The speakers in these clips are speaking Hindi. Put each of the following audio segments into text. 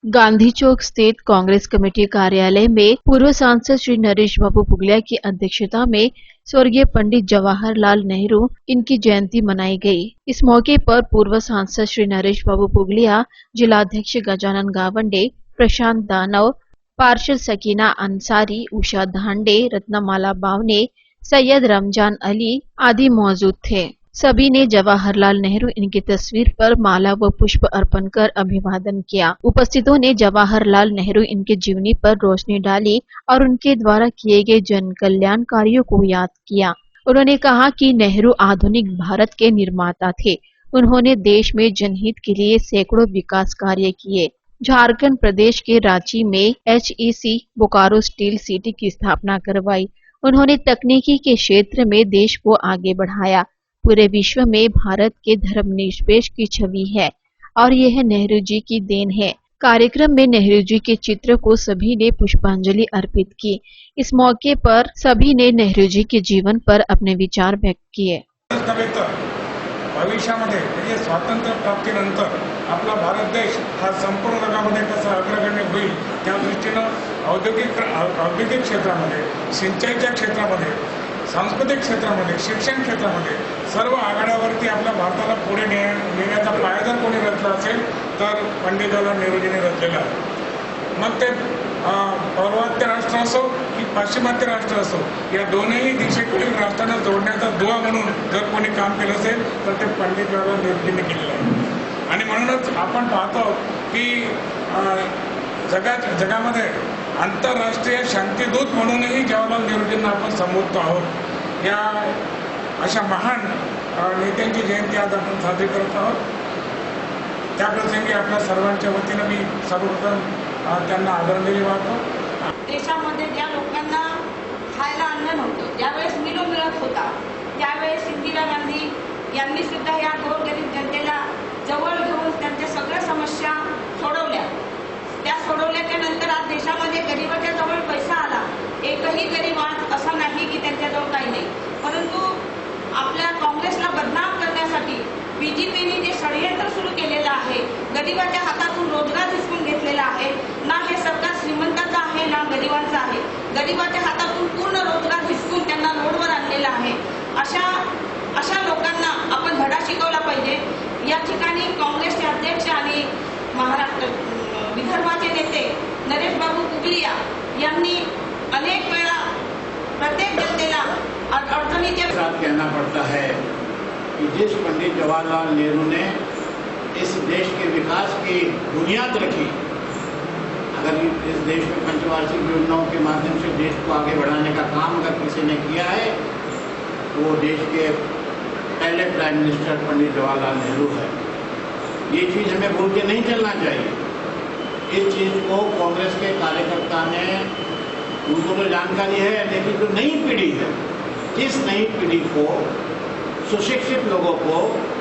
गांधी चौक स्थित कांग्रेस कमेटी कार्यालय में पूर्व सांसद श्री नरेश बाबू पुगलिया की अध्यक्षता में स्वर्गीय पंडित जवाहरलाल नेहरू इनकी जयंती मनाई गई। इस मौके पर पूर्व सांसद श्री नरेश बाबू पुगलिया, जिलाध्यक्ष गजानन गावंडे, प्रशांत दानव, पार्षद सकीना अंसारी, उषा धांडे, रत्नमाला बावने, सैयद रमजान अली आदि मौजूद थे। सभी ने जवाहरलाल नेहरू इनकी तस्वीर पर माला व पुष्प अर्पण कर अभिवादन किया। उपस्थितों ने जवाहरलाल नेहरू इनके जीवनी पर रोशनी डाली और उनके द्वारा किए गए जन कल्याण कार्यों को याद किया। उन्होंने कहा कि नेहरू आधुनिक भारत के निर्माता थे। उन्होंने देश में जनहित के लिए सैकड़ों विकास कार्य किए। झारखंड प्रदेश के रांची में HEC बोकारो स्टील सिटी की स्थापना करवाई। उन्होंने तकनीकी के क्षेत्र में देश को आगे बढ़ाया। पूरे विश्व में भारत के धर्मनिरपेक्ष की छवि है और यह नेहरू जी की देन है। कार्यक्रम में नेहरू जी के चित्र को सभी ने पुष्पांजलि अर्पित की। इस मौके पर सभी ने नेहरू जी के जीवन पर अपने विचार व्यक्त किए। भविष्यामध्ये म्हणजे स्वातंत्र्य प्राप्तीनंतर आपला भारत देश हा संपूर्ण जगामध्ये कसा अग्रगण्य होईल त्या दृष्टीनं औद्योगिक क्षेत्रामध्ये, सिंचाईच्या क्षेत्रामध्ये, सांस्कृतिक क्षेत्रामध्ये, शिक्षण क्षेत्रामध्ये सर्व आघाड्यावरती आपल्या भारताला पुढे नेण्याचा पाया कोणी रचला असेल तर पंडित जवाहरलाल नेहरूजींनी रचलेला आहे। मग ते पौर्वात्य राष्ट्र असो की पाश्चिमात्य राष्ट्र असो, या दोन्ही दिशेकडील राष्ट्रांना जोडण्याचा दुवा म्हणून जर कोणी काम केलं असेल तर ते पंडित जवाहरलाल नेहरूजींनी केलेलं आहे। आणि म्हणूनच आपण पाहतो की जगामध्ये आंतरराष्ट्रीय शांतीदूत म्हणूनही जवाहरलाल नेहरूजींना आपण संबोधतो आहोत। या अशा महान नेत्यांची जयंती आज आपण साजरी करत आहोत। त्या प्रसंगी आपल्या सर्वांच्या वतीनं मी सर्वप्रथम त्यांना आदरांजली वाहतो। देशामध्ये ज्या लोकांना खायला अन्न नव्हतं, ज्यावेळेस मिलो मिळत होता, त्यावेळेस इंदिरा गांधी यांनी सुद्धा या गोरगरीब जनतेला जवळ घेऊन त्यांच्या सगळ्या समस्या सोडवल्या। त्या सोडवल्याच्या नंतर आज देशामध्ये गरिबाच्या जवळ पैसा आला। एकही गरीब आज असा नाही की त्यांच्याजवळ काही नाही, परंतु आपल्या काँग्रेसला बदनाम करण्यासाठी बीजेपीने जे षडयंत्र सुरू केलेलं आहे, गरिबाच्या हातातून रोजगार हिसकून घेतलेला आहे। ना हे सरकार श्रीमंताचं आहे ना गरिबांचं आहे। गरिबाच्या हातातून पूर्ण रोजगार हिसकून त्यांना रोडवर आणलेला आहे। अशा लोकांना आपण धडा शिकवला पाहिजे। या ठिकाणी काँग्रेसचे अध्यक्ष आणि महाराष्ट्र विदर्भाचे नेते नरेश बाबू पुगलिया यांनी अनेक वेळा प्रत्येक जनतेला अडचणीचे साथ कहना पड़ता है कि जिस पंडित जवाहरलाल नेहरू ने इस देश के विकास की बुनियाद रखी, अगर इस देश में पंचवार्षिक योजनाओं के माध्यम से देश को आगे बढ़ाने का काम अगर किसी ने किया है तो वो देश के पहले प्राइम मिनिस्टर पंडित जवाहरलाल नेहरू है। ये चीज़ हमें भूल के नहीं चलना चाहिए। इस चीज़ को कांग्रेस के कार्यकर्ता ने, उनको तो जानकारी है, लेकिन जो नई पीढ़ी है, इस नई पीढ़ी को, सुशिक्षित लोगों को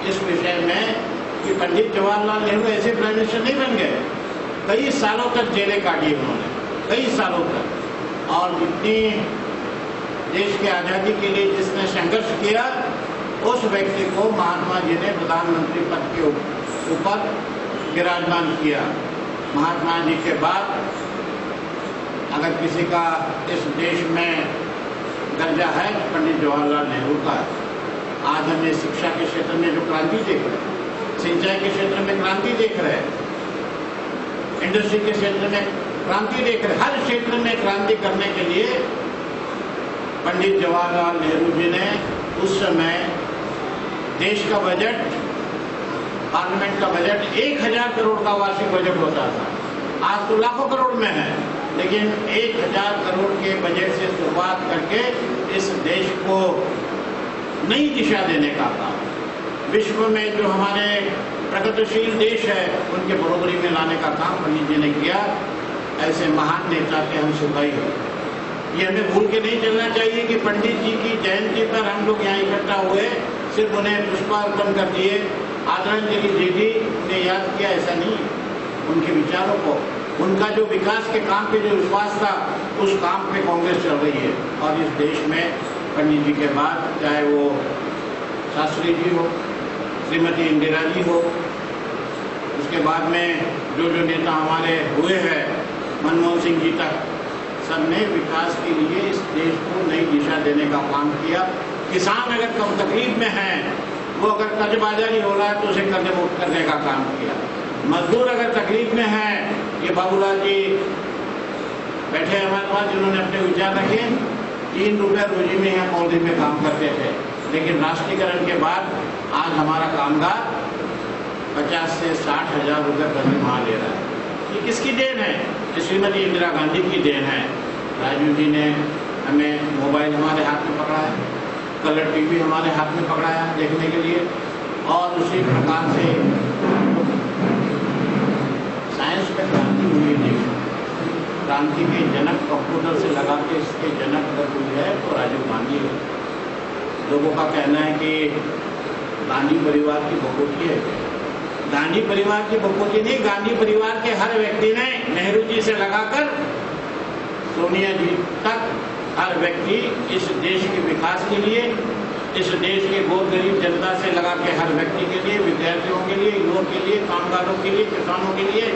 इस विषय में कि पंडित जवाहरलाल नेहरू ऐसे प्राइम मिनिस्टर नहीं बन गए। कई सालों तक जेलें काटी उन्होंने, कई सालों तक, और जितनी देश की आज़ादी के लिए जिसने संघर्ष किया, उस व्यक्ति को महात्मा जी ने प्रधानमंत्री पद के ऊपर विराजमान किया। महात्मा जी के बाद अगर किसी का इस देश में दर्जा है तो पंडित जवाहरलाल नेहरू का। आज हमें शिक्षा के क्षेत्र में जो क्रांति देख रहे हैं, सिंचाई के क्षेत्र में क्रांति देख रहे हैं, इंडस्ट्री के क्षेत्र में क्रांति देख रहे हैं, हर क्षेत्र में क्रांति करने के लिए पंडित जवाहरलाल नेहरू जी ने उस समय देश का बजट, पार्लियामेंट का बजट 1000 करोड़ का वार्षिक बजट होता था। आज तो लाखों करोड़ में है, लेकिन 1000 करोड़ के बजट से शुरुआत करके इस देश को नई दिशा देने का काम, विश्व में जो हमारे प्रगतिशील देश है उनके बरोबरी में लाने का काम पंडित जी ने किया। ऐसे महान नेता के हम सिपाही हो। ये हमें भूल के नहीं चलना चाहिए कि पंडित जी की जयंती पर हम लोग यहाँ इकट्ठा हुए, सिर्फ उन्हें पुष्पार्पण कर दिए, आदरांजलि दे दी, उन्हें याद किया, ऐसा नहीं। उनके विचारों को, उनका जो विकास के काम पे जो विश्वास था, उस काम पे कांग्रेस चल रही है। और इस देश में पंडित जी के बाद चाहे वो शास्त्री जी हो, श्रीमती इंदिरा जी हो, उसके बाद में जो नेता हमारे हुए हैं मनमोहन सिंह जी तक, सबने विकास के लिए इस देश को नई दिशा देने का काम किया। किसान अगर कम तकलीफ में है, वो अगर कर्ज बाजारी हो रहा है तो उसे कर्ज मुक्त करने का काम किया। मजदूर अगर तकलीफ में है, ये बाबूलाल जी बैठे हमारे पास जिन्होंने अपने विचार रखे, 3 रुपये रोजी में यहाँ पौधे में काम करते थे, लेकिन राष्ट्रीयकरण के बाद आज हमारा कामगार 50 से 60 हजार रुपये प्रति माह ले रहा है। ये किसकी देन है? श्रीमती इंदिरा गांधी की देन है। राजीव जी ने हमें मोबाइल हमारे हाथ में पकड़ाया, कलर टीवी हमारे हाथ में पकड़ाया देखने के लिए, और उसी प्रकार से साइंस में क्रांति हुई थी। क्रांति के जनक कंप्यूटर से लगा के इसके जनक अगर हुई है तो राजीव गांधी है। लोगों का कहना है कि गांधी परिवार की बखूबी है। गांधी परिवार की बखूबी नहीं, गांधी परिवार के हर व्यक्ति ने, नेहरू जी से लगाकर सोनिया जी तक, हर व्यक्ति इस देश के विकास के लिए, इस देश के बहुत गरीब जनता से लगा के हर व्यक्ति के लिए, विद्यार्थियों के लिए, युवाओं के लिए, कामगारों के लिए, किसानों के लिए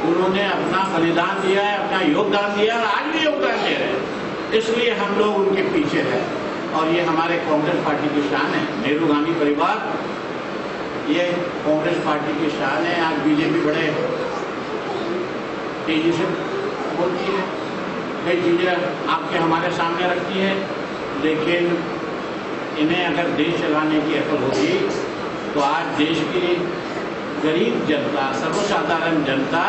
उन्होंने अपना बलिदान दिया है, अपना योगदान दिया और आज भी योगदान दे रहे हैं। इसलिए हम लोग उनके पीछे हैं और ये हमारे कांग्रेस पार्टी की शान है। नेहरू गांधी परिवार ये कांग्रेस पार्टी की शान है। आज बीजेपी बड़े तेजी से बोलती है, कई चीजें आपके हमारे सामने रखती है, लेकिन इन्हें अगर देश चलाने की अकल होती तो आज देश की गरीब जनता, सर्वसाधारण जनता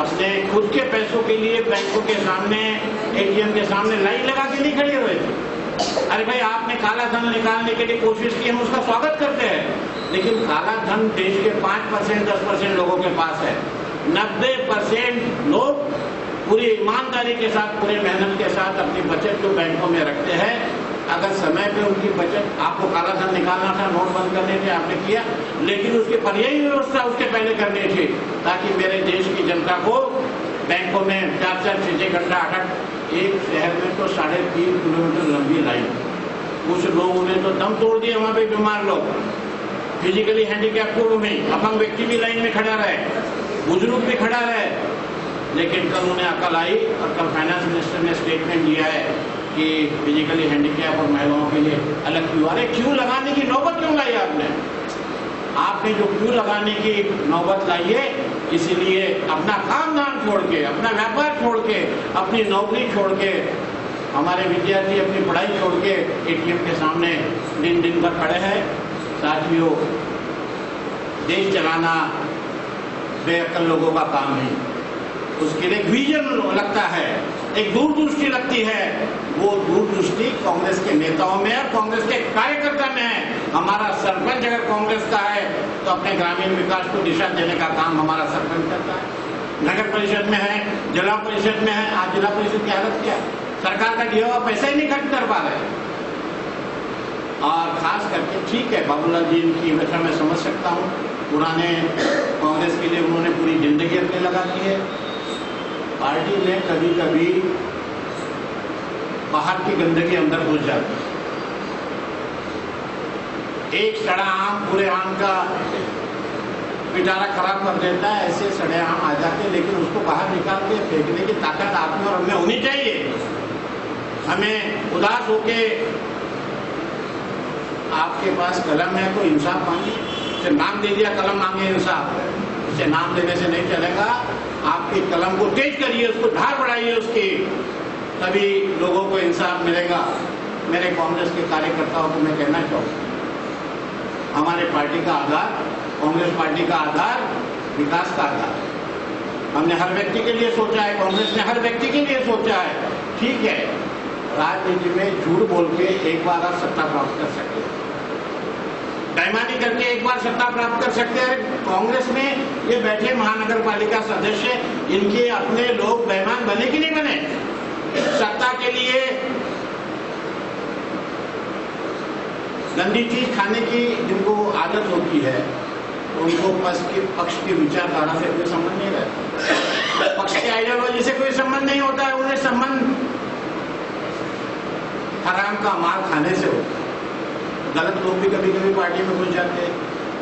अपने खुद के पैसों के लिए बैंकों के सामने, एटीएम के सामने लाइन लगा के नहीं खड़े हुए थे। अरे भाई, आपने काला धन निकालने के लिए कोशिश की, हम उसका स्वागत करते हैं, लेकिन काला धन देश के 5% 10% लोगों के पास है। 90% लोग पूरी ईमानदारी के साथ, पूरे मेहनत के साथ अपनी बचत को बैंकों में रखते हैं। अगर समय पे उनकी बचत, आपको काला धन निकालना था, नोट बंद करने थे, आपने किया, लेकिन उसकी पर्यायी व्यवस्था उसके पहले करनी थी, ताकि मेरे देश की जनता को बैंकों में 4-4 6-6 घंटा अटक, एक शहर में तो 3.5 किलोमीटर लंबी लाइन, कुछ लोगों ने तो दम तोड़ दिया वहां पे, बीमार लोग, फिजिकली हैंडीकैप को नहीं, अपंग व्यक्ति भी लाइन में खड़ा रहे, बुजुर्ग भी खड़ा रहे। लेकिन कल उन्हें अकल आई और कल फाइनेंस मिनिस्टर ने स्टेटमेंट दिया है कि फिजिकली हैंडीकैप और महिलाओं के लिए अलग क्यू। अरे क्यू लगाने की नौबत क्यों लाई आपने? आपने जो क्यू लगाने की नौबत लाई है, इसीलिए अपना काम धाम छोड़ के, अपना व्यापार छोड़ के, अपनी नौकरी छोड़ के, हमारे विद्यार्थी अपनी पढ़ाई छोड़ के एटीएम के सामने दिन दिन भर खड़े हैं। साथियों, देश चलाना बेअक्ल लोगों का काम नहीं, उसके लिए एक विजन लगता है, एक दूरदृष्टि लगती है। वो दूरदृष्टि कांग्रेस के नेताओं में और कांग्रेस के कार्यकर्ता में है। हमारा सरपंच अगर कांग्रेस का है तो अपने ग्रामीण विकास को दिशा देने का काम हमारा सरपंच करता है। नगर परिषद में है, जिला परिषद में है। आज जिला परिषद की हालत क्या है? सरकार का दिया हुआ पैसा ही नहीं खर्च कर पा रहे। और खास करके, ठीक है, बाबूलाल जी की व्यथा मैं समझ सकता हूँ, पुराने कांग्रेस के लिए उन्होंने पूरी जिंदगी अपने लगा दी है। पार्टी में कभी कभी बाहर की गंदगी अंदर घुस जाती है। एक सड़ा आम पूरे आम का पिटारा खराब कर देता है, ऐसे सड़े आम आ जाते हैं, लेकिन उसको बाहर निकाल के फेंकने की ताकत आप में और हमें होनी चाहिए। हमें उदास होके, आपके पास कलम है तो इंसाफ मांगिए, उसे नाम दे दिया कलम मांगे इंसाफ, उसे नाम देने से नहीं चलेगा। आपकी कलम को तेज करिए, उसको धार बढ़ाइए उसकी, तभी लोगों को इंसाफ मिलेगा। मेरे कांग्रेस के कार्यकर्ताओं को मैं कहना चाहूँगा, हमारे पार्टी का आधार, कांग्रेस पार्टी का आधार विकास का आधार है। हमने हर व्यक्ति के लिए सोचा है, कांग्रेस ने हर व्यक्ति के लिए सोचा है। ठीक है, राजनीति में झूठ बोल के एक बार आप सत्ता प्राप्त कर सकते हैं, बेईमानी करके एक बार सत्ता प्राप्त कर सकते हैं। कांग्रेस में ये बैठे महानगर पालिका सदस्य, इनके अपने लोग बेईमान बने कि नहीं बने? सत्ता के लिए गंदी चीज खाने की जिनको आदत होती है, उनको पक्ष की विचारधारा से कोई संबंध नहीं रहता, पक्ष की आइडियोलॉजी से कोई संबंध नहीं होता है। उन्हें संबंध हराम का माल खाने से होता है। गलत लोग भी कभी कभी पार्टी में घुस जाते हैं।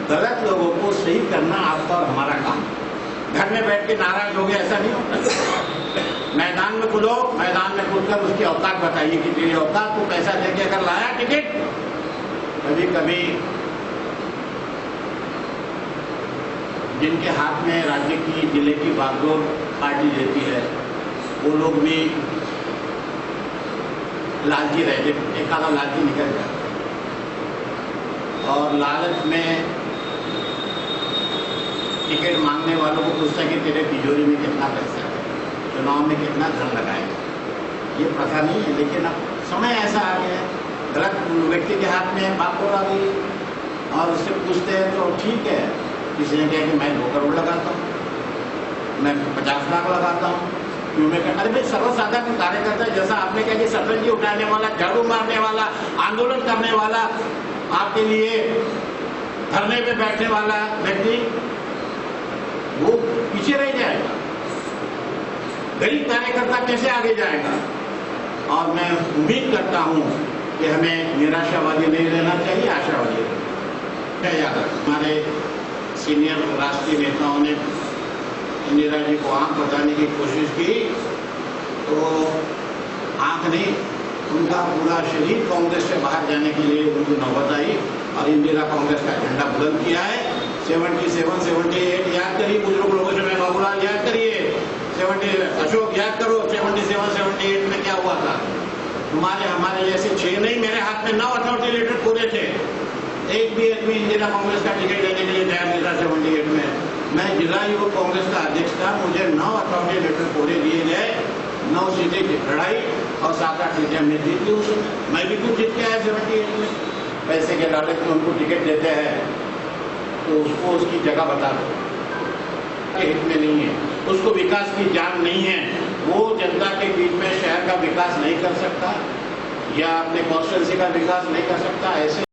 गलत लोगों को सही करना आपका और हमारा काम है। घर में बैठ के नाराज हो गए, ऐसा नहीं होता। मैदान में कूदो, मैदान में कूदकर उसकी औकात बताइए कि तेरी औकात, तू पैसा देके अगर लाया टिकट। कभी कभी जिनके हाथ में राज्य की, जिले की बागडोर पार्टी देती है, वो लोग भी लालची रहते, एक आधा लालची निकल जाता और लालच में टिकट मांगने वालों को पूछता है कि तेरे तिजोरी में कितना पैसा है, चुनाव में कितना धन लगाएगा। ये प्रथा नहीं है, लेकिन अब समय ऐसा आ गया है, गलत व्यक्ति के हाथ में बागडोर आ गई और उससे पूछते हैं तो ठीक है। किसी ने कहा कि मैं 2 करोड़ लगाता हूँ, मैं 50 लाख लगाता हूँ, क्यों मैं अरे भाई सर्वसाधारण कार्यकर्ता, जैसा आपने कहा कि सतरंजी उठाने वाला, झाड़ू मारने वाला, आंदोलन करने वाला, आपके लिए धरने पे बैठने वाला व्यक्ति वो पीछे रह जाएगा। गरीब कार्यकर्ता कैसे आगे जाएगा? और मैं उम्मीद करता हूं कि हमें निराशावादी नहीं रहना चाहिए, आशावादी रहना। याद रखें, हमारे सीनियर राष्ट्रीय नेताओं ने इंदिरा जी को आंख बताने की कोशिश की, तो आंख नहीं, उनका पूरा शरीर कांग्रेस से बाहर जाने के लिए उनको नौबत आई और इंदिरा कांग्रेस का झंडा बुलंद किया है। 77, 78 याद करिए, बुजुर्ग लोगों से मैं बाबूलाल याद करिए, 70 अशोक याद करो, 77, 78 में क्या हुआ था। हमारे जैसे 6 नहीं, मेरे हाथ में 9 अथॉरिटी लेटर पूरे थे। एक भी आदमी इंदिरा कांग्रेस का टिकट लेने के लिए तैयार नहीं था 78 में। मैं जिला युवक कांग्रेस का अध्यक्ष था, मुझे 9 अथॉरिटी लेटर पूरे दिए गए, 9 सीटें लड़ाई और 7-8 सीटें हमने जीत ली। उसमें मैं भी कुछ जीत के आया 78 में। पैसे के लालच में उनको टिकट देते हैं तो उसको उसकी जगह बता दो, हित में नहीं है, उसको विकास की जान नहीं है, वो जनता के बीच में शहर का विकास नहीं कर सकता या अपने कॉन्स्टिट्यूंसी का विकास नहीं कर सकता। ऐसे